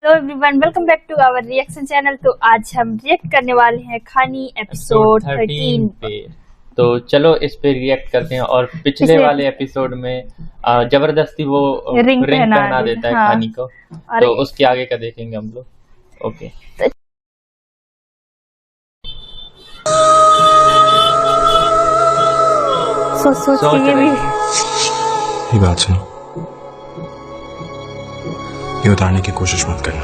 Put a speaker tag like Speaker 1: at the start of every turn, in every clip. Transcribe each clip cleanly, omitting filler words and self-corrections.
Speaker 1: Hello everyone, welcome back to our reaction channel. तो आज हम रिएक्ट करने वाले हैं खानी एपिसोड 13
Speaker 2: पे। तो चलो इस पे रिएक्ट करते हैं। और पिछले वाले एपिसोड में जबरदस्ती वो रिंग पहना देता है खानी को, तो उसके आगे का देखेंगे हम लोग। ओके,
Speaker 1: सोच के
Speaker 3: ये बात सुनो, ये उतारने की कोशिश मत करना।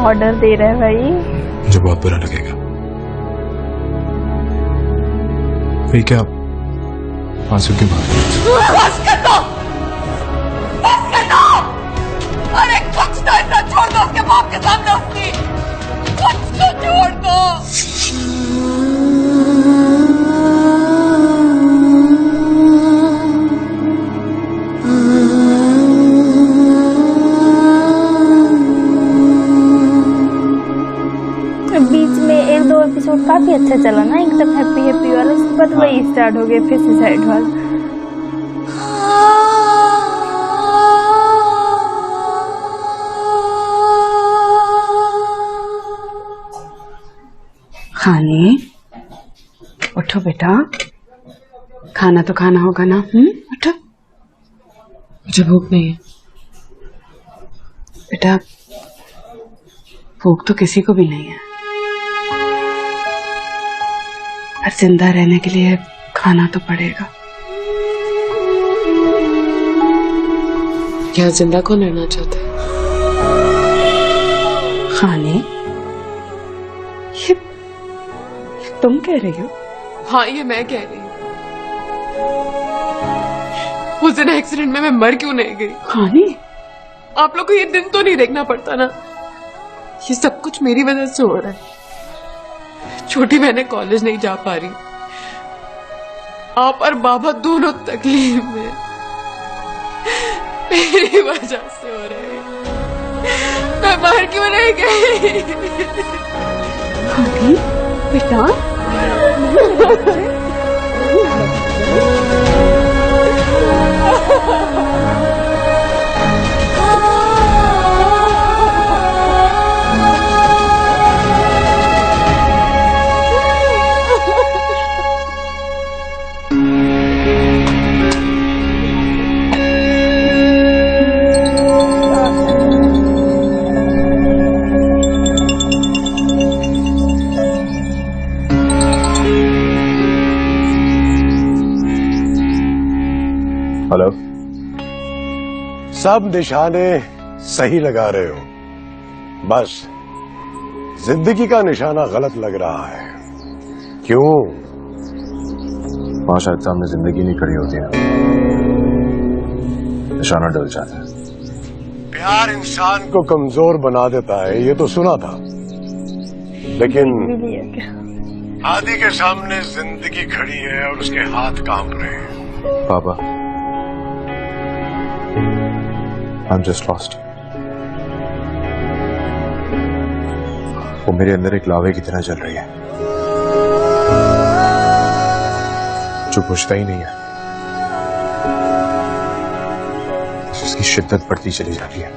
Speaker 1: ऑर्डर दे रहा है भाई,
Speaker 3: मुझे बहुत बुरा लगेगा। फिर क्या आंसू की बात?
Speaker 4: बस कर दो! बस कर दो! अरे कुछ तो ऐसा छोड़ दो उसके बाप के सामने, उसकी कुछ तो छोड़ दो।
Speaker 1: बीच में एक दो एपिसोड काफी अच्छा चला ना, एकदम हैप्पी हैप्पी वाला। उसके बाद वही स्टार्ट हो गया फिर सुसाइड वाला।
Speaker 5: खानी, उठो बेटा, खाना तो खाना होगा ना। उठो, मुझे भूख नहीं है बेटा। भूख तो किसी को भी नहीं है, पर जिंदा रहने के लिए खाना तो पड़ेगा।
Speaker 6: क्या जिंदा कौन रहना चाहता है?
Speaker 5: खानी, ये तुम कह रही हो?
Speaker 6: हाँ, ये मैं कह रही हूँ। उस दिन एक्सीडेंट में मैं मर क्यों नहीं गई?
Speaker 5: खानी,
Speaker 6: आप लोग को ये दिन तो नहीं देखना पड़ता ना। ये सब कुछ मेरी वजह से हो रहा है। छोटी बहनें कॉलेज नहीं जा पा रही, आप और बाबा दोनों तकलीफ में मेरी वजह से हो रहे हैं। मैं मर क्यों नहीं गई?
Speaker 5: खानी बेटा,
Speaker 7: हेलो, सब निशाने सही लगा रहे हो, बस जिंदगी का निशाना गलत लग रहा है। क्यों?
Speaker 3: वहां शायद सामने जिंदगी नहीं खड़ी होती है, निशाना डल जाता है।
Speaker 7: प्यार इंसान को कमजोर बना देता है, ये तो सुना था, लेकिन आदि के सामने जिंदगी खड़ी है और उसके हाथ कांप रहे हैं।
Speaker 3: पापा, I'm just lost. वो मेरे अंदर एक लावे की तरह चल रही है, जो बुझता ही नहीं है, उसकी शिद्दत बढ़ती चली जाती है।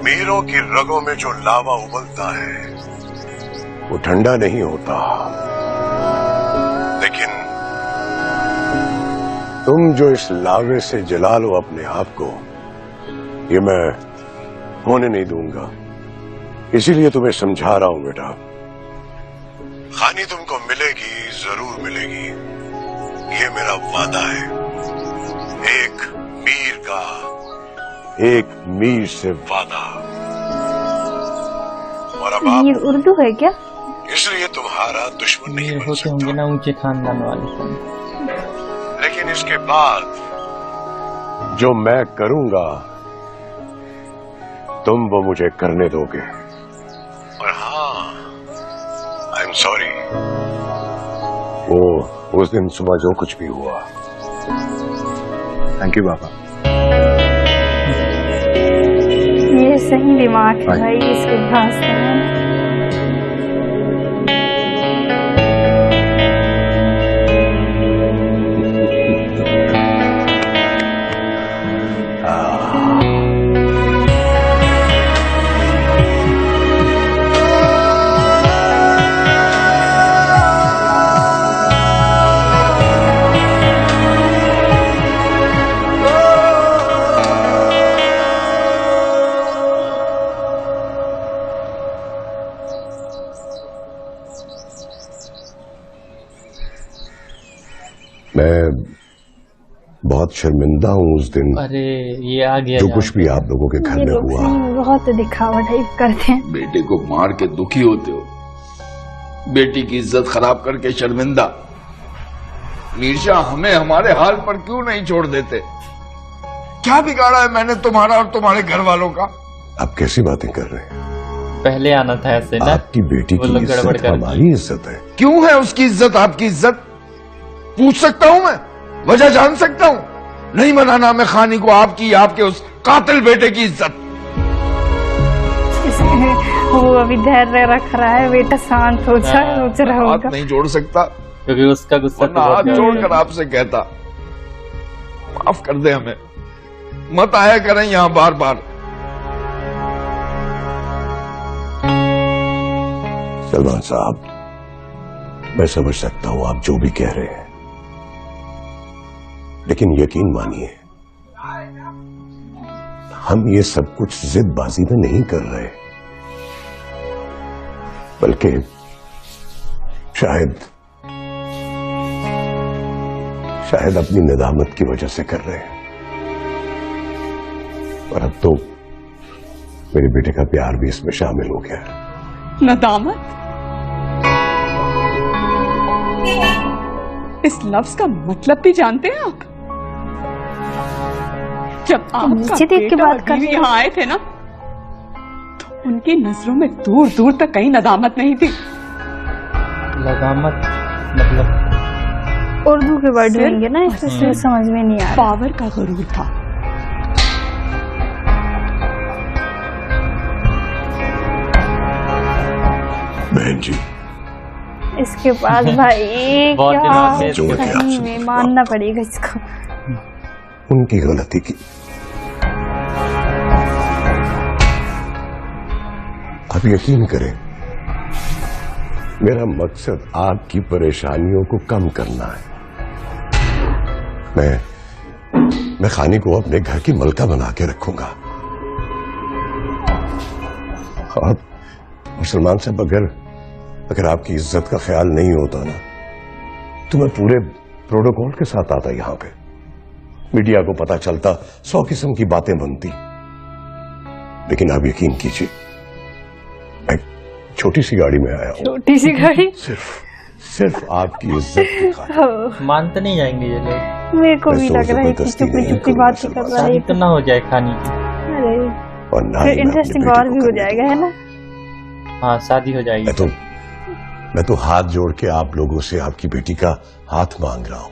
Speaker 7: मीरों की रगों में जो लावा उबलता है वो ठंडा नहीं होता, लेकिन तुम जो इस लावे से जला लो अपने आप को, ये मैं होने नहीं दूंगा। इसीलिए तुम्हें समझा रहा हूं बेटा, खानी तुमको मिलेगी, जरूर मिलेगी, ये मेरा वादा है। एक मीर का, एक मीर से वादा। और अब
Speaker 1: ये उर्दू है क्या?
Speaker 7: इसलिए तुम्हारा दुश्मन नहीं बन
Speaker 2: होते होंगे ना ऊंचे खानदान वाले।
Speaker 7: लेकिन इसके बाद जो मैं करूंगा तुम वो मुझे करने दोगे। और हाँ, आई एम सॉरी, वो उस दिन सुबह जो कुछ भी हुआ।
Speaker 3: थैंक यू पापा।
Speaker 1: ये सही दिमाग है भाई इसके पास।
Speaker 7: बहुत शर्मिंदा हूँ उस दिन
Speaker 2: अरे ये आ गया
Speaker 7: जो
Speaker 2: यहाँ
Speaker 7: कुछ भी आप लोगों के घर
Speaker 1: ये
Speaker 7: में
Speaker 1: लोग
Speaker 7: हुआ।
Speaker 1: सही में बहुत दिखावा टाइप करते हैं।
Speaker 8: बेटे को मार के दुखी होते हो, बेटी की इज्जत खराब करके शर्मिंदा। मीरशा, हमें हमारे हाल पर क्यों नहीं छोड़ देते? क्या बिगाड़ा है मैंने तुम्हारा और तुम्हारे घर वालों का?
Speaker 7: आप कैसी बातें कर रहे हैं?
Speaker 2: पहले आना था ऐसे ना,
Speaker 7: आपकी बेटी
Speaker 2: वो
Speaker 7: की
Speaker 2: लोग गड़बड़
Speaker 7: इज्जत
Speaker 2: कर दी।
Speaker 7: हमारी इज्जत है।
Speaker 8: क्यों है उसकी इज्जत आपकी इज्जत? पूछ सकता हूं मैं? वजह जान सकता हूं? नहीं मनाना मैं खानी को आपकी, आपके उस कातिल बेटे की इज्जत।
Speaker 1: वो अभी धैर्य रख रहा है, बेटा शांत हो जा, सोच रहा
Speaker 8: हाथ
Speaker 1: होगा।
Speaker 8: नहीं जोड़ सकता,
Speaker 2: क्योंकि उसका गुस्सा तो
Speaker 8: वरना हाथ
Speaker 2: बहुत ज्यादा
Speaker 8: जोड़कर आपसे कहता माफ कर दे हमें, मत आया करें यहां बार बार।
Speaker 7: सलमान साहब, मैं समझ सकता हूं आप जो भी कह रहे हैं, लेकिन यकीन मानिए हम ये सब कुछ जिदबाजी में नहीं कर रहे, बल्कि शायद अपनी नदामत की वजह से कर रहे हैं। और अब तो मेरे बेटे का प्यार भी इसमें शामिल हो गया है।
Speaker 5: नदामत? इस लफ्ज का मतलब भी जानते हैं आप? जब आपका
Speaker 1: नीचे देख के
Speaker 5: बेटा
Speaker 1: बात
Speaker 5: और
Speaker 1: कर
Speaker 5: बीवी
Speaker 1: रहे हो।
Speaker 5: यहाँ आए थे ना, तो उनकी नजरों में दूर दूर तक कहीं नदामत नहीं थी।
Speaker 2: लगामत मतलब
Speaker 1: उर्दू के वर्ड
Speaker 5: सिर्फ-
Speaker 1: होंगे ना, इसलिए समझ में नहीं आ रहा।
Speaker 5: पावर का गुरूर था।
Speaker 7: बहन जी,
Speaker 1: इसके बाद भाई
Speaker 2: बहुत
Speaker 1: क्या
Speaker 2: दिमाग में
Speaker 7: जोड़ के
Speaker 1: सही
Speaker 7: आपसे
Speaker 1: में
Speaker 7: बात।
Speaker 1: मानना पड़ेगा इसको।
Speaker 7: उनकी गलती की। आप यकीन करें, मेरा मकसद आपकी परेशानियों को कम करना है। मैं खानी को अपने घर की मलका बना के रखूंगा। और सलमान साहब, अगर आपकी इज्जत का ख्याल नहीं होता ना, तो मैं पूरे प्रोटोकॉल के साथ आता यहां पे। मीडिया को पता चलता, 100 किस्म की बातें बनती। लेकिन आप यकीन कीजिए, मैं छोटी सी गाड़ी में आया हूं,
Speaker 1: छोटी सी गाड़ी।
Speaker 7: सिर्फ आपकी इज्जत की खातिर।
Speaker 2: मानते नहीं जाएंगे ये लोग।
Speaker 1: मेरे को भी
Speaker 7: मैं
Speaker 1: लग रहा है कि
Speaker 7: जबरदस्ती
Speaker 1: चुपी
Speaker 7: नहीं
Speaker 1: चुपी
Speaker 7: करूंगा
Speaker 1: बात कर रहा है।
Speaker 2: शादी तो ना हो जाए खानी की।
Speaker 1: अरे
Speaker 7: और ना ही
Speaker 1: फिर
Speaker 7: मैं
Speaker 1: इंटरेस्टिंग
Speaker 7: अपने
Speaker 1: और
Speaker 7: बेटे
Speaker 1: भी
Speaker 7: को
Speaker 1: हो
Speaker 7: करने
Speaker 1: जाएगा, है
Speaker 7: दूंगा।
Speaker 1: ना।
Speaker 2: हाँ शादी हो जाएगी।
Speaker 7: मैं तो हाथ जोड़ के आप लोगों से आपकी बेटी का हाथ मांग रहा हूं।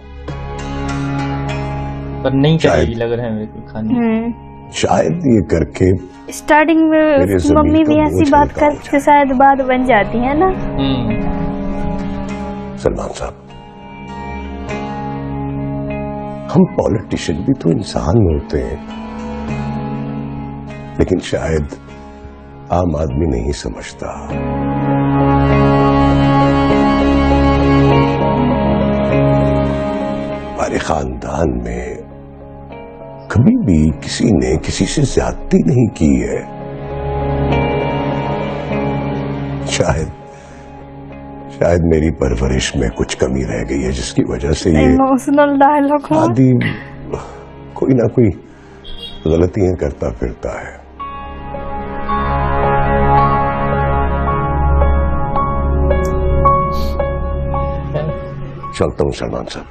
Speaker 2: पर नहीं
Speaker 7: शायद-
Speaker 2: करेगी लग रहा है मेरे को खानी।
Speaker 7: शायद ये करके
Speaker 1: स्टार्टिंग में
Speaker 7: मेरी
Speaker 1: उसकी
Speaker 7: जमीन
Speaker 1: मम्मी
Speaker 7: तो
Speaker 1: भी
Speaker 7: बोझ
Speaker 1: ऐसी बात
Speaker 7: हल्का हो
Speaker 1: करते शायद बात बन जाती है ना।
Speaker 7: सलमान साहब, हम पॉलिटिशियन भी तो इंसान होते हैं, लेकिन शायद आम आदमी नहीं समझता। हमारे खानदान में कभी भी किसी ने किसी से ज्यादती नहीं की है। शायद मेरी परवरिश में कुछ कमी रह गई है, जिसकी वजह से ये
Speaker 1: इमोशनल डायलॉग हो।
Speaker 7: आदि कोई ना कोई गलतियां करता फिरता है। चलता हूं सलमान साहब,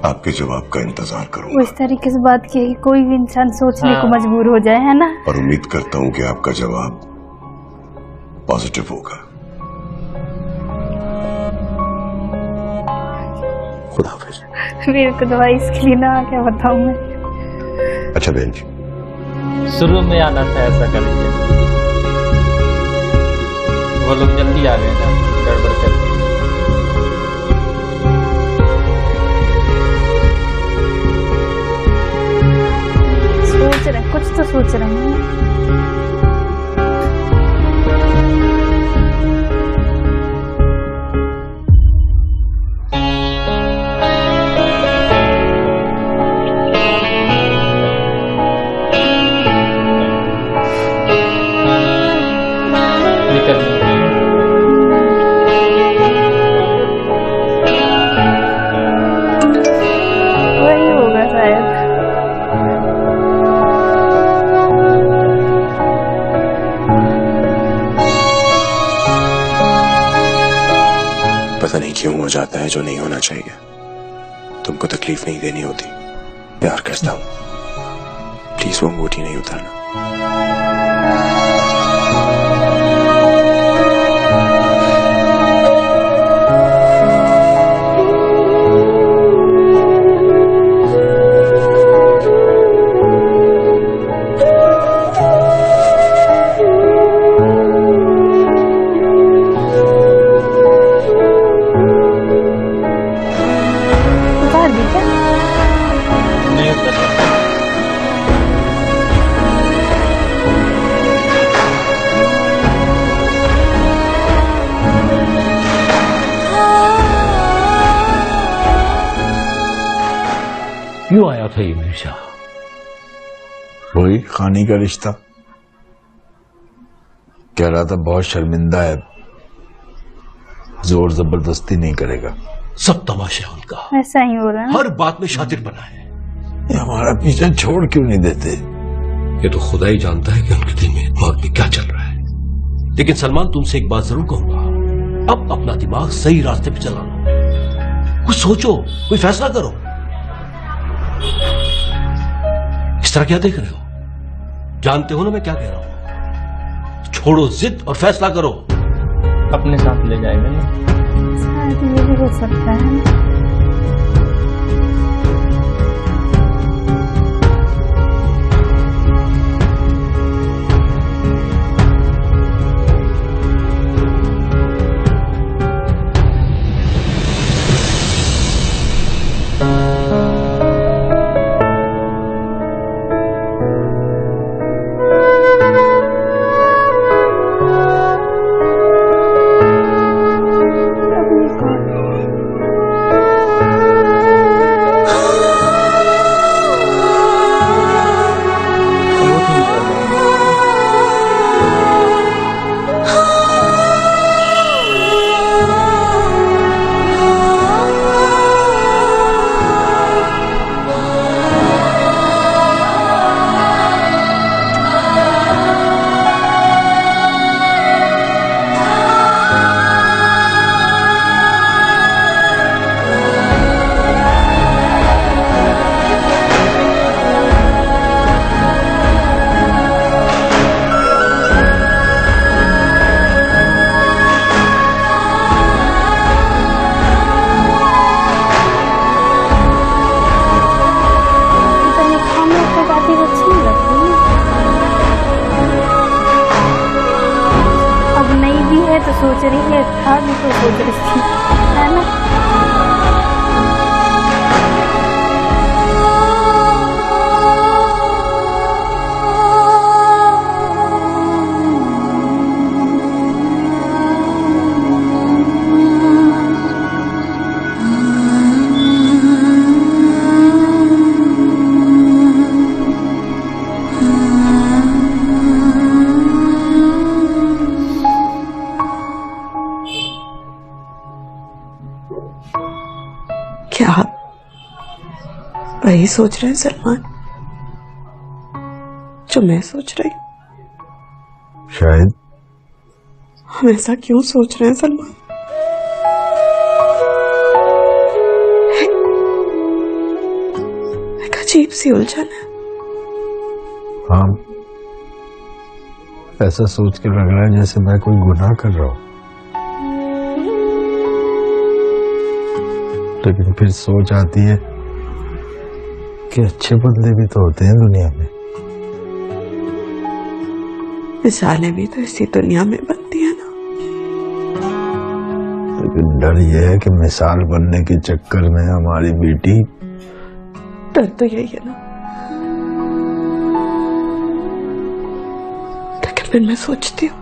Speaker 7: आपके जवाब का इंतजार
Speaker 1: वो
Speaker 7: करूंगा
Speaker 1: इस तरीके से बात की कि कोई भी इंसान सोचने को मजबूर हो जाए, है ना।
Speaker 7: और उम्मीद करता हूं कि आपका जवाब पॉजिटिव होगा। खुदा हाफिज।
Speaker 1: मेरे को दवाई इसके लिए ना क्या बताऊं मैं।
Speaker 7: अच्छा बहन जी,
Speaker 2: शुरू में आना था ऐसा करके। वो लोग जल्दी आ गए ना, गड़बड़ करके।
Speaker 1: सोच रहे कुछ तो सोच रहे हैं।
Speaker 2: निकल
Speaker 3: क्यों हो जाता है जो नहीं होना चाहिए। तुमको तकलीफ नहीं देनी होती, प्यार करता हूं, प्लीज वो अंगूठी नहीं उतारना।
Speaker 9: क्यों आया था ये मीर्जा?
Speaker 8: वही खानी का रिश्ता। कह रहा था बहुत शर्मिंदा है, जोर जबरदस्ती नहीं करेगा।
Speaker 9: सब तमाशा है उनका,
Speaker 1: ऐसा ही हो रहा है।
Speaker 9: हर बात में शातिर बना है।
Speaker 8: ये हमारा पीछा छोड़ क्यों नहीं देते?
Speaker 9: ये तो खुदा ही जानता है कि उनके दिल में दिमाग में क्या चल रहा है। लेकिन सलमान, तुमसे एक बात जरूर कहूंगा, अब अपना दिमाग सही रास्ते पे चला लो। कुछ सोचो, कोई फैसला करो। इस तरह क्या देख रहे हो? जानते हो ना मैं क्या कह रहा हूं। छोड़ो जिद और फैसला करो।
Speaker 2: अपने साथ ले जाएंगे ना।
Speaker 1: शायद ये भी हो सकता है। तो सोच रही है, था भी तो सोच रही थी, है ना।
Speaker 6: क्या वही सोच रहे हैं सलमान जो मैं सोच रही हूँ?
Speaker 8: शायद।
Speaker 6: हम ऐसा क्यों सोच रहे हैं सलमान? एक अजीब सी उलझन है।
Speaker 8: हाँ, ऐसा सोच के लग रहा है जैसे मैं कोई गुनाह कर रहा हूं, लेकिन फिर सोच आती है कि अच्छे बंदे भी तो होते हैं दुनिया में।
Speaker 6: मिसालें भी तो इसी दुनिया में बनती है ना।
Speaker 8: लेकिन डर यह है कि मिसाल बनने के चक्कर में हमारी बेटी।
Speaker 6: डर तो यही है ना। लेकिन फिर मैं सोचती हूँ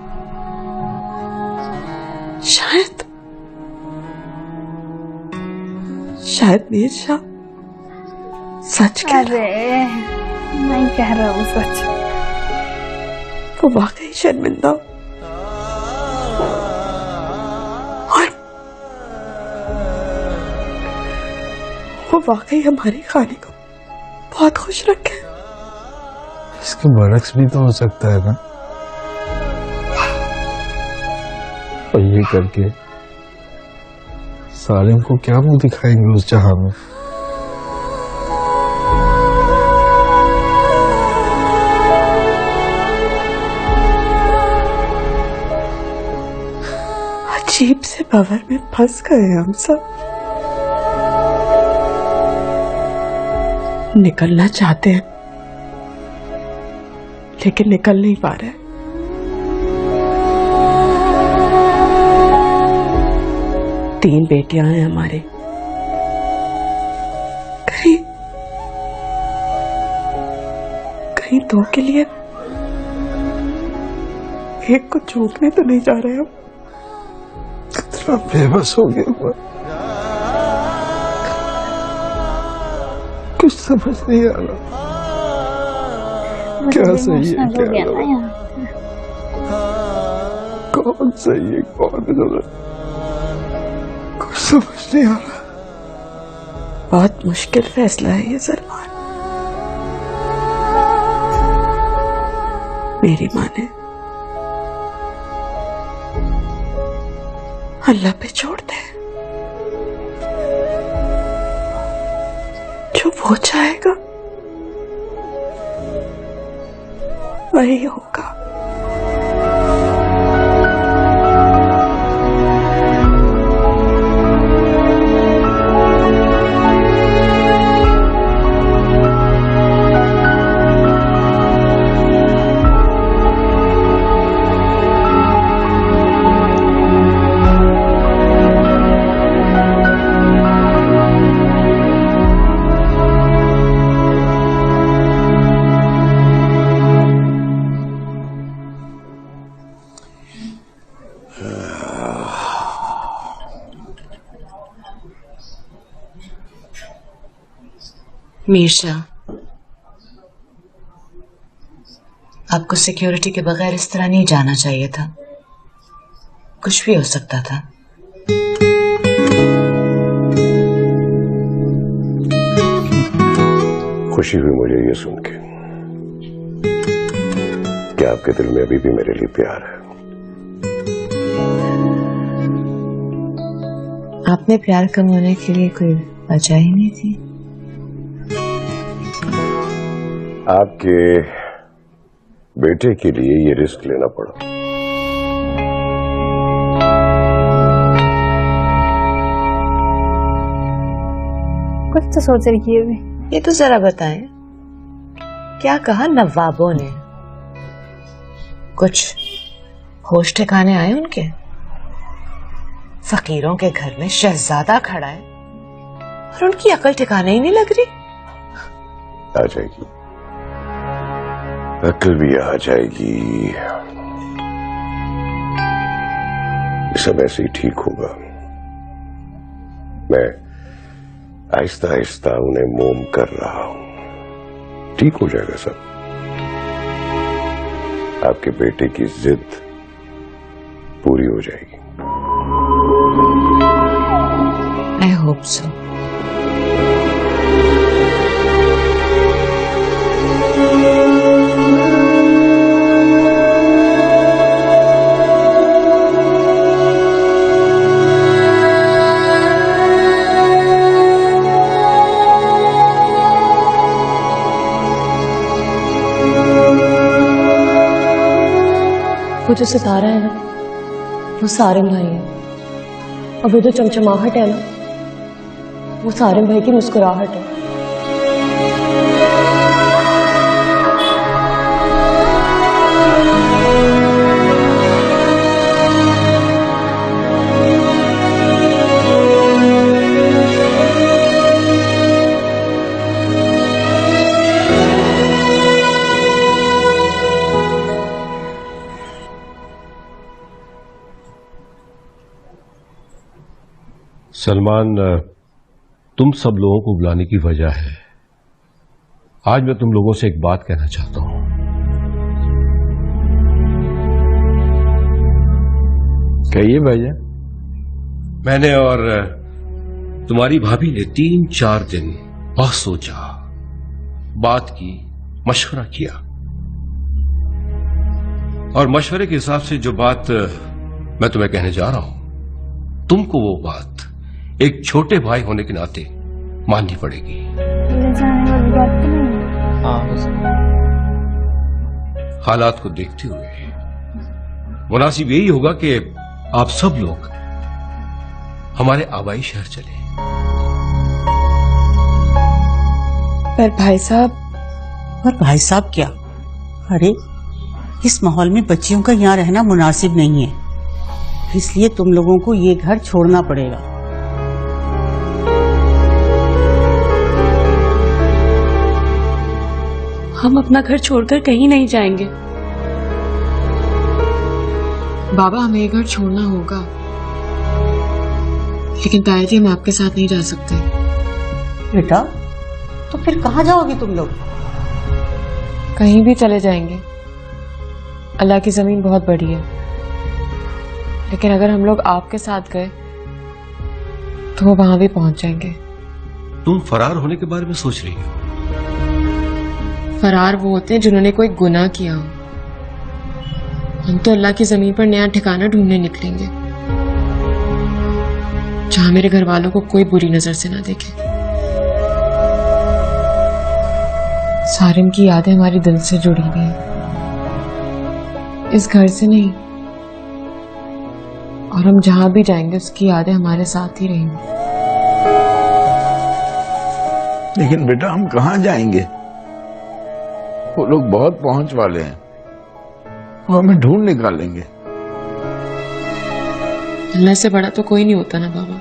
Speaker 6: शायद मीर्जा सच कह रहा।
Speaker 1: अरे नहीं कह रहा वो सच।
Speaker 6: वो वाकई शर्मिंदा और वो वाकई हमारी खाने को बहुत खुश रखे।
Speaker 8: इसके बरक्स भी तो हो सकता है ना। और ये करके
Speaker 10: सालिम को क्या मुंह दिखाएंगे उस जहां में।
Speaker 6: अजीब से भंवर में फंस गए हम सब। निकलना चाहते हैं लेकिन निकल नहीं पा रहे। तीन बेटियां हैं हमारी, कहीं दो के लिए एक को चूकने तो नहीं जा रहे हम।
Speaker 10: इतना बेबस हो गया हुआ, कुछ समझ नहीं आ रहा क्या सही है क्या गलत, कौन सही है कौन गलत, कुछ समझ नहीं आ रहा।
Speaker 6: बहुत मुश्किल फैसला है ये सलमान। मेरी माँ ने अल्लाह पे छोड़ दे, जो वो चाहेगा वही होगा।
Speaker 5: मीरशा, आपको सिक्योरिटी के बगैर इस तरह नहीं जाना चाहिए था, कुछ भी हो सकता था।
Speaker 7: खुशी हुई मुझे ये सुन के कि आपके दिल में अभी भी मेरे लिए प्यार है।
Speaker 5: आप में प्यार कम होने के लिए कोई वजह ही नहीं थी।
Speaker 7: आपके बेटे के लिए ये रिस्क लेना पड़ा।
Speaker 1: कुछ तो सोच रही है अभी।
Speaker 5: ये तो जरा बताएं, क्या कहा नवाबों ने? कुछ होश ठिकाने आए उनके? फकीरों के घर में शहजादा खड़ा है और उनकी अकल ठिकाने ही नहीं लग रही।
Speaker 7: आ जाएगी, अकल भी आ जाएगी, ये सब ऐसे ही ठीक होगा। मैं आहिस्ता आहिस्ता उन्हें मोम कर रहा हूं, ठीक हो जाएगा सब। आपके बेटे की जिद पूरी हो जाएगी।
Speaker 5: I hope so.
Speaker 11: वो जो सितारा है ना, वो सारिम भाई है, और वो जो चमचमाहट है ना, वो सारिम भाई की मुस्कुराहट है।
Speaker 9: सलमान, तुम सब लोगों को बुलाने की वजह है, आज मैं तुम लोगों से एक बात कहना चाहता हूं।
Speaker 10: कहिए भाईजान।
Speaker 9: मैंने और तुम्हारी भाभी ने 3-4 दिन बहुत सोचा, बात की, मशवरा किया, और मशवरे के हिसाब से जो बात मैं तुम्हें कहने जा रहा हूं, तुमको वो बात एक छोटे भाई होने के नाते माननी पड़ेगी।
Speaker 1: ले जाने वाली बात तो नहीं है।
Speaker 2: हाँ
Speaker 9: हालात को देखते हुए मुनासिब यही होगा कि आप सब लोग हमारे आबाई शहर चले।
Speaker 5: पर भाई साहब।
Speaker 12: पर भाई साहब क्या? अरे इस माहौल में बच्चियों का यहाँ रहना मुनासिब नहीं है, इसलिए तुम लोगों को ये घर छोड़ना पड़ेगा।
Speaker 5: हम अपना घर छोड़कर कहीं नहीं जाएंगे।
Speaker 6: बाबा हमें ये घर छोड़ना होगा, लेकिन ताया जी हम आपके साथ नहीं जा सकते।
Speaker 12: बेटा तो फिर कहाँ जाओगे तुम लोग?
Speaker 11: कहीं भी चले जाएंगे। अल्लाह की जमीन बहुत बड़ी है, लेकिन अगर हम लोग आपके साथ गए तो वो वहां भी पहुंच जाएंगे।
Speaker 9: तुम फरार होने के बारे में सोच रही हो?
Speaker 6: फरार वो होते हैं जिन्होंने कोई गुनाह किया हो। हम तो अल्लाह की जमीन पर नया ठिकाना ढूंढने निकलेंगे, जहां मेरे घर वालों को कोई बुरी नजर से ना देखे। सारिम की यादें हमारे दिल से जुड़ी हुई हैं, इस घर से नहीं। और हम जहां भी जाएंगे उसकी यादें हमारे साथ ही रहेंगी।
Speaker 8: लेकिन बेटा हम कहाँ जाएंगे? वो लोग बहुत पहुंच वाले हैं, वो हमें ढूंढ निकालेंगे।
Speaker 6: अल्लाह से बड़ा तो कोई नहीं होता ना बाबा।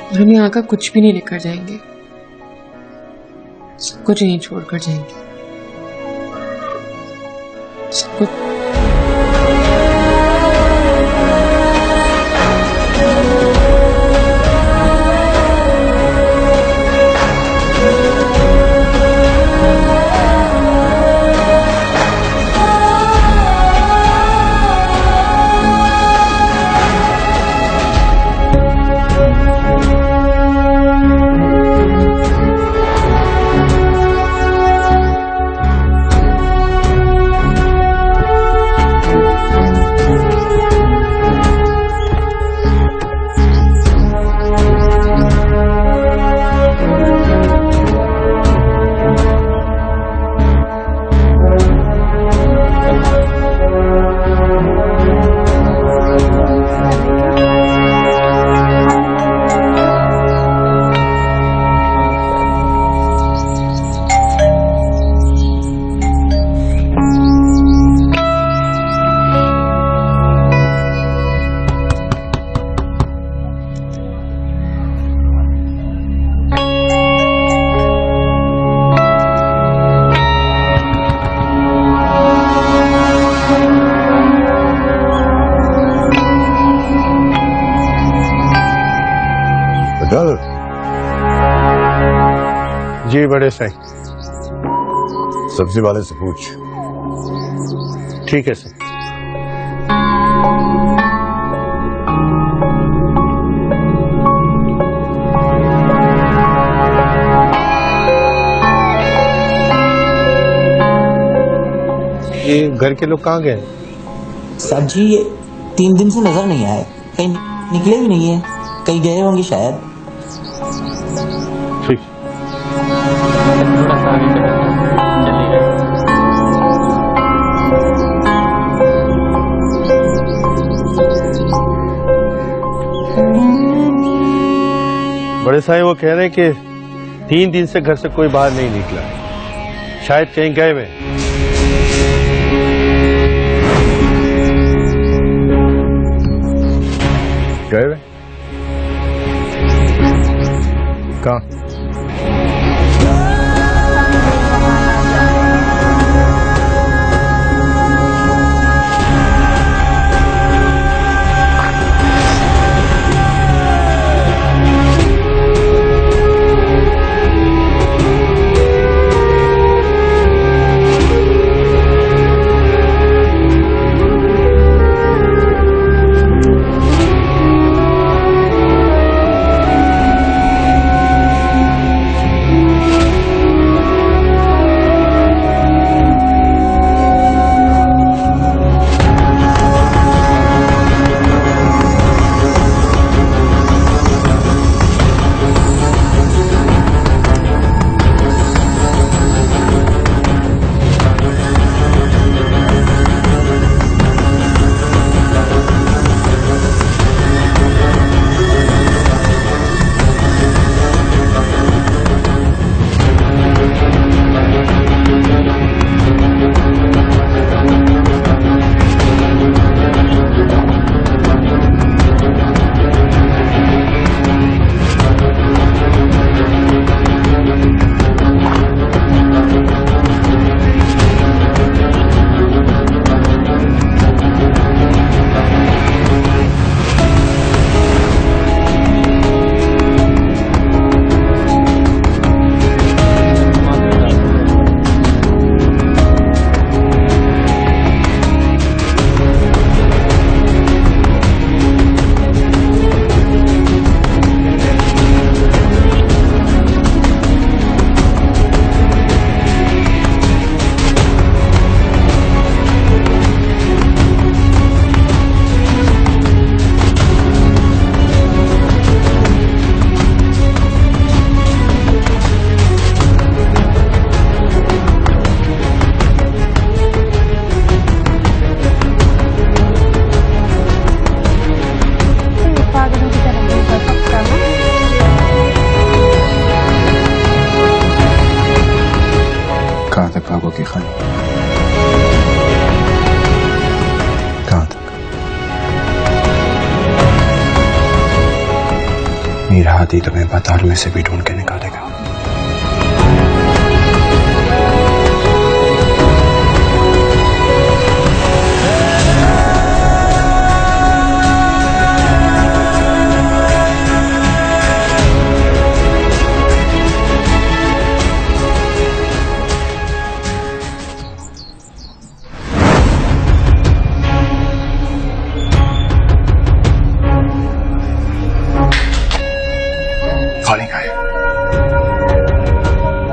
Speaker 6: और हम यहाँ का कुछ भी नहीं लेकर जाएंगे, सब कुछ यहीं छोड़कर जाएंगे, सब कुछ।
Speaker 7: जी बड़े सही, सब्जी वाले से पूछ। ठीक है सर। ये घर के लोग कहाँ गए?
Speaker 13: सर जी ये 3 दिन से नजर नहीं आए, कहीं निकले भी नहीं है, कहीं गए होंगे शायद।
Speaker 7: ठीक।
Speaker 2: थोड़ा सा आगे चलिएगा।
Speaker 7: बड़े साहब वो कह रहे हैं कि 3 दिन से घर से कोई बाहर नहीं निकला, शायद कहीं गए हुए। गए हुए कहाँ?
Speaker 3: भागो की खानी। कहां तक? मेरा हाथी तुम्हें पाताल में से भी ढूंढ के निकालेगा। खाने का है।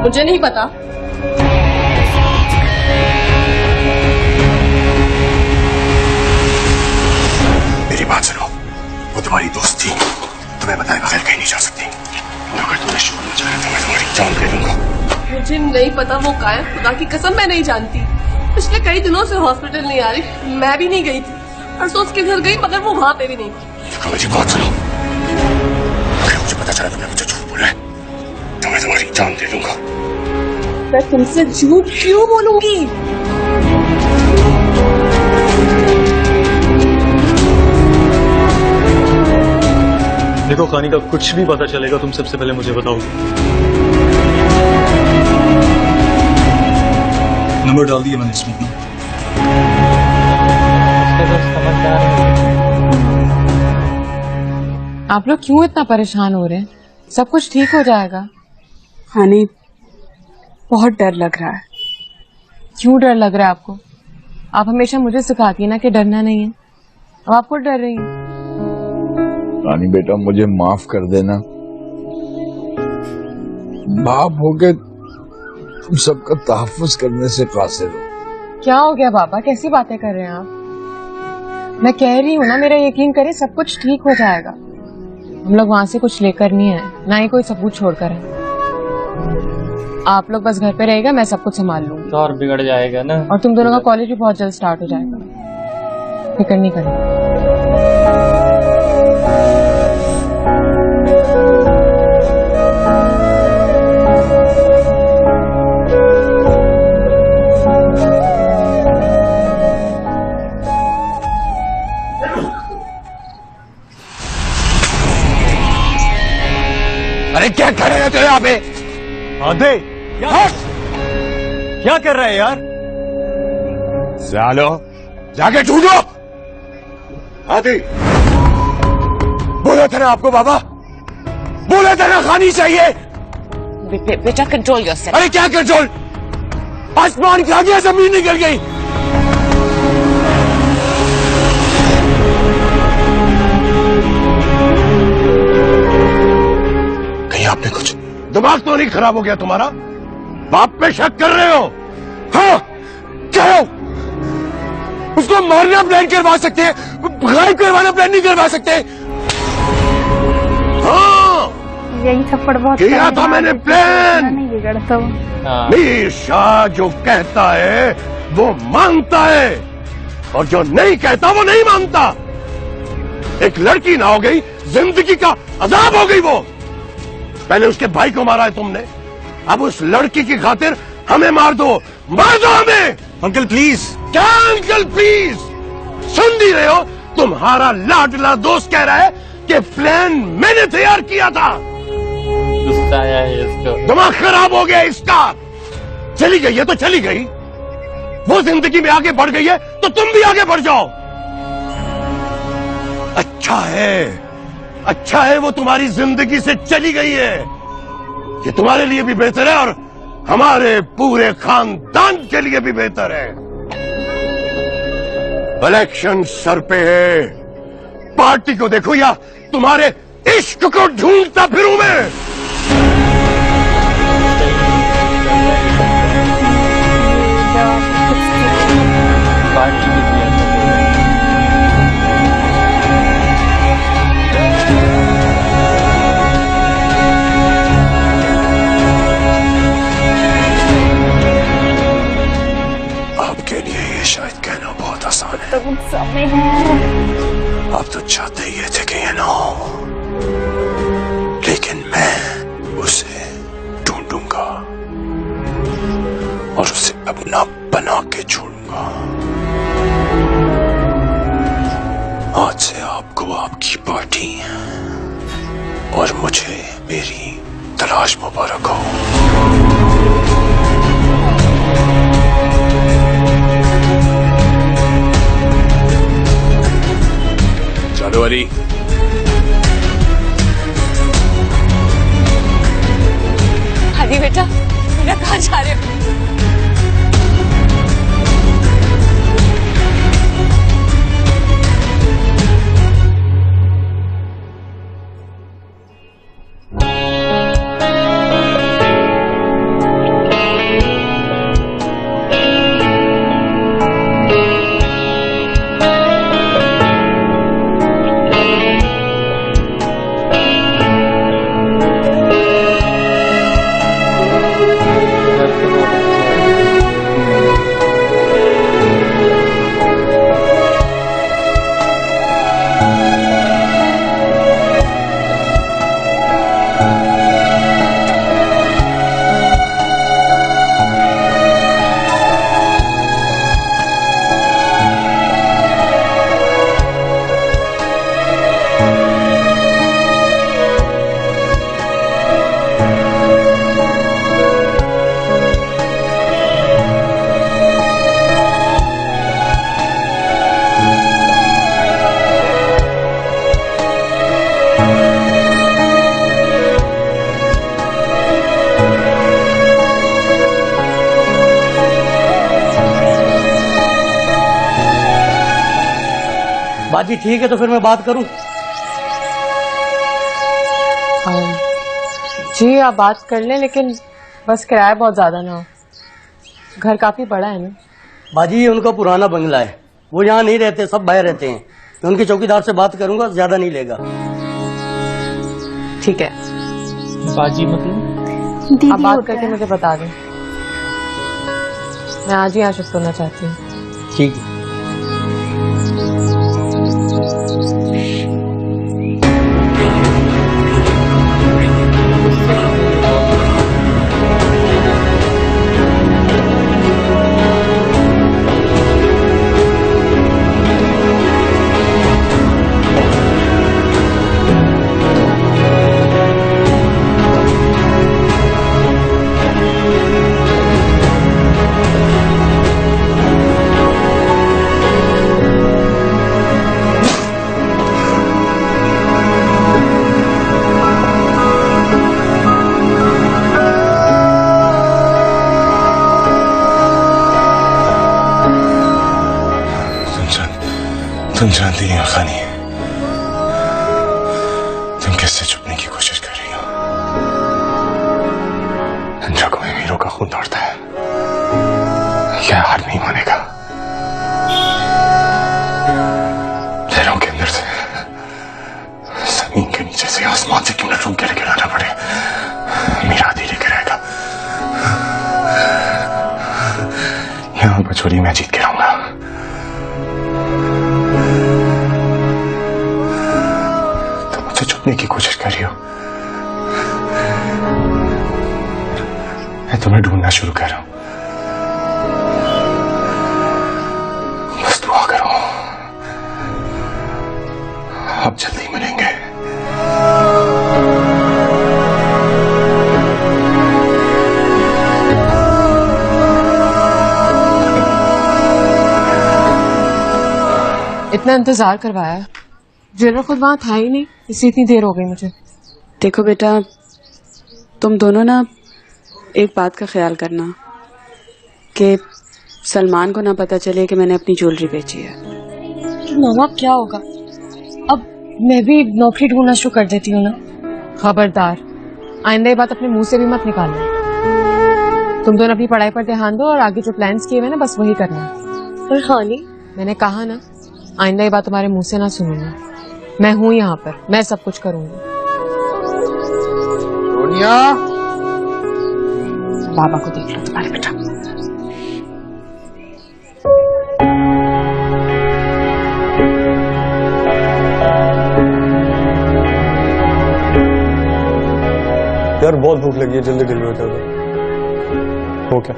Speaker 6: मुझे नहीं पता।
Speaker 3: मेरी बात सुनो, वो तुम्हारी दोस्त थी, तुम्हें बताए बगैर कहीं नहीं जा सकती। अगर तुम्हें शोर मचाया तो मैं तुम्हारी जान दे दूंगा।
Speaker 6: मुझे नहीं पता वो कहाँ है, खुदा की कसम मैं नहीं जानती। पिछले कई दिनों से हॉस्पिटल नहीं आ रही, मैं भी नहीं गई थी। परसों उसके घर गई मगर वो वहां पे भी नहीं थी।
Speaker 3: मुझे बात सुनो, अगर मुझे पता चला तुमने मुझे झूठ बोला है तो मैं तुम्हारी जान दे दूंगा।
Speaker 6: मैं तुमसे झूठ क्यों बोलूंगी?
Speaker 14: देखो कहानी का कुछ भी पता चलेगा तुम सबसे पहले मुझे बताओगे। नंबर डाल दिया मैंने इसमें।
Speaker 11: आप लोग क्यों इतना परेशान हो रहे हैं? सब कुछ ठीक हो जाएगा।
Speaker 5: हानि, बहुत डर लग रहा है।
Speaker 11: क्यों डर लग रहा है आपको? आप हमेशा मुझे सिखाती है ना कि डरना नहीं है, अब आप खुद डर रही हैं।
Speaker 8: रानी बेटा मुझे माफ कर देना। बाप होके तुम सबका तहफ्फुज करने से कासिर हो।
Speaker 11: क्या हो गया पापा, कैसी बातें कर रहे हैं आप? मैं कह रही हूँ ना, मेरा यकीन करें सब कुछ ठीक हो जाएगा। हम लोग वहां से कुछ लेकर नहीं आए, ना ही कोई सबूत छोड़कर है। आप लोग बस घर पे रहेगा, मैं सब कुछ संभाल लूंगी।
Speaker 2: तो और बिगड़ जाएगा ना।
Speaker 11: और तुम दोनों का कॉलेज भी बहुत जल्द स्टार्ट हो जाएगा, फिक्र नहीं करना।
Speaker 8: अरे क्या कर रहे हो यहाँ पे?
Speaker 14: आधे क्या कर रहे हैं यार?
Speaker 7: सालो जाके ढूंढो। आदि बोला था ना आपको बाबा, बोला था ना खानी चाहिए।
Speaker 5: बेटा कंट्रोल योरसेल्फ।
Speaker 7: अरे क्या कंट्रोल? आसमान खा गया, जमीन निकल गई। कहीं आपने कुछ दिमाग तो नहीं खराब हो गया तुम्हारा? बाप पे शक कर रहे हो? हाँ क्या हो? उसको मारना प्लान करवा सकते हैं, गायब करवाना प्लान नहीं करवा सकते। हाँ
Speaker 1: यही थप्पड़ बहुत
Speaker 7: किया था मैंने प्लान।
Speaker 1: नहीं बिगड़ता वो।
Speaker 7: मीर शाह जो कहता है वो मानता है, और जो नहीं कहता वो नहीं मानता। एक लड़की ना हो गई, जिंदगी का अजाब हो गई वो। पहले उसके भाई को मारा है तुमने, अब उस लड़की की खातिर हमें मार दो, मार दो हमें।
Speaker 14: Uncle please.
Speaker 7: क्या अंकल प्लीज? सुन नहीं रहे हो? तुम्हारा लाडला दोस्त कह रहा है कि प्लान मैंने तैयार किया था।
Speaker 2: गुस्सा आया है इसको,
Speaker 7: दिमाग खराब हो गया इसका। चली गई है तो चली गई, वो जिंदगी में आगे बढ़ गई है तो तुम भी आगे बढ़ जाओ। अच्छा है वो तुम्हारी जिंदगी से चली गई है, ये तुम्हारे लिए भी बेहतर है और हमारे पूरे खानदान के लिए भी बेहतर है। इलेक्शन सर पे है, पार्टी को देखो या तुम्हारे इश्क को ढूंढता फिरूं मैं।
Speaker 2: पार्टी भी दिया
Speaker 3: आपके लिए ये शायद कहना बहुत आसान है।
Speaker 1: तो कुछ समय है।
Speaker 3: आप तो चाहते ही थे कि ये ना हो, लेकिन मैं उसे ढूंढूंगा
Speaker 7: और उसे अपना बना के छोड़ूंगा। आज से आपको आपकी पार्टी और मुझे मेरी तलाश मुबारक हो। चलो अली।
Speaker 11: हरी बेटा, मेरा कहाँ जा रहे हो?
Speaker 15: बाजी ठीक है तो फिर मैं बात करूं।
Speaker 11: जी आप बात कर लें, लेकिन बस किराया बहुत ज्यादा ना हो। घर काफी बड़ा है ना।
Speaker 15: बाजी ये उनका पुराना बंगला है, वो यहाँ नहीं रहते, सब बाहर रहते हैं। मैं उनके चौकीदार से बात करूंगा, ज्यादा नहीं लेगा।
Speaker 11: ठीक है
Speaker 2: बाजी मतलब
Speaker 11: आप बात करके मुझे बता दें। मैं आज ही यहाँ शिफ्ट होना चाहती हूँ।
Speaker 15: ठीक है।
Speaker 7: तुम जानती नहीं खानी, तुम किससे छुपने की कोशिश कर रही हो? रगों में वीरों का खून दौड़ता है, यह हार नहीं मानेगा। लहरों के अंदर से, जमीन के नीचे से, आसमान से क्यों न ढूंढ के लेकर आना पड़े, मेरा हाथ ही लेकर आएगा। यहाँ बछोरी मैं जीत के आऊंगा। छुपने की कोशिश कर रही हो, मैं तुम्हें ढूंढना शुरू कर रहा हूं। बस दुआ करो, अब जल्दी मिलेंगे।
Speaker 11: इतना इंतजार करवाया, जेलर खुद वहां था ही नहीं, इसलिए इतनी देर हो गई मुझे।
Speaker 5: देखो बेटा, तुम दोनों ना एक बात का ख्याल करना कि सलमान को ना पता चले कि मैंने अपनी ज्वेलरी बेची है।
Speaker 11: मामा क्या होगा, अब मैं भी नौकरी ढूंढना शुरू कर देती हूँ ना। खबरदार, आइंदा ये बात अपने मुंह से भी मत निकालना। तुम दोनों अपनी पढ़ाई पर ध्यान दो और आगे जो प्लान्स किए हुए ना बस वही करना। पर हानी, मैंने कहा ना, आइंदा ये बात तुम्हारे मुंह से ना सुनूंगा। मैं हूँ यहाँ पर, मैं सब कुछ करूंगी।
Speaker 8: सोनिया,
Speaker 5: बाबा को देख लो तुम्हारे बेटा।
Speaker 14: यार बहुत भूख लगी है, जल्दी डिलीवर कर दो। हो क्या?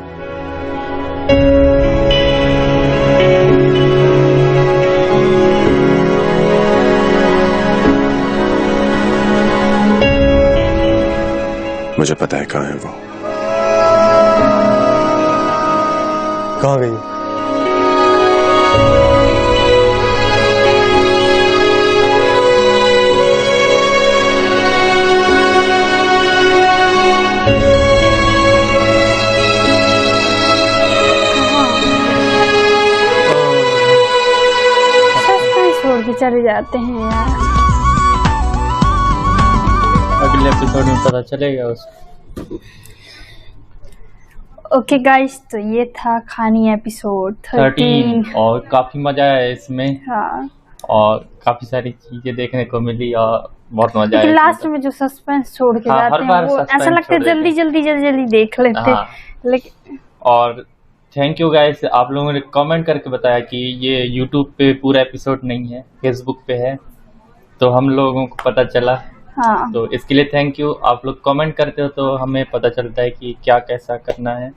Speaker 3: मुझे पता है कहाँ है वो।
Speaker 10: कहाँ गई?
Speaker 1: छोड़ के चले जाते हैं यार।
Speaker 2: अगले एपिसोड में पता चलेगा उसको।
Speaker 1: ओके गाइस, तो ये था खानी एपिसोड 13
Speaker 2: और काफी मजा आया इसमें।
Speaker 1: हाँ,
Speaker 2: और काफी सारी चीजें देखने को मिली और बहुत मजा आया।
Speaker 1: लास्ट में जो सस्पेंस छोड़ के जाते हैं वो ऐसा लगता है जल्दी जल्दी देख लेते। लेकिन
Speaker 2: और थैंक यू गाइस, आप लोगों ने कमेंट करके बताया कि ये यूट्यूब पे पूरा एपिसोड नहीं है, फेसबुक पे है, तो हम लोगों को पता चला।
Speaker 1: हाँ,
Speaker 2: तो इसके लिए थैंक यू। आप लोग कमेंट करते हो तो हमें पता चलता है कि क्या कैसा करना है।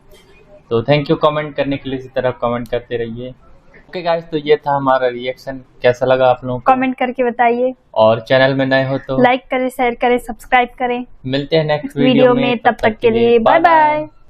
Speaker 2: तो थैंक यू कमेंट करने के लिए, इसी तरह कमेंट करते रहिए। ओके गाइस, तो ये था हमारा रिएक्शन। कैसा लगा आप लोगों को
Speaker 1: कमेंट करके बताइए।
Speaker 2: और चैनल में नए हो तो
Speaker 1: लाइक करें, शेयर करें, सब्सक्राइब करें।
Speaker 2: मिलते हैं नेक्स्ट
Speaker 1: वीडियो में, तब तक के लिए बाय बाय।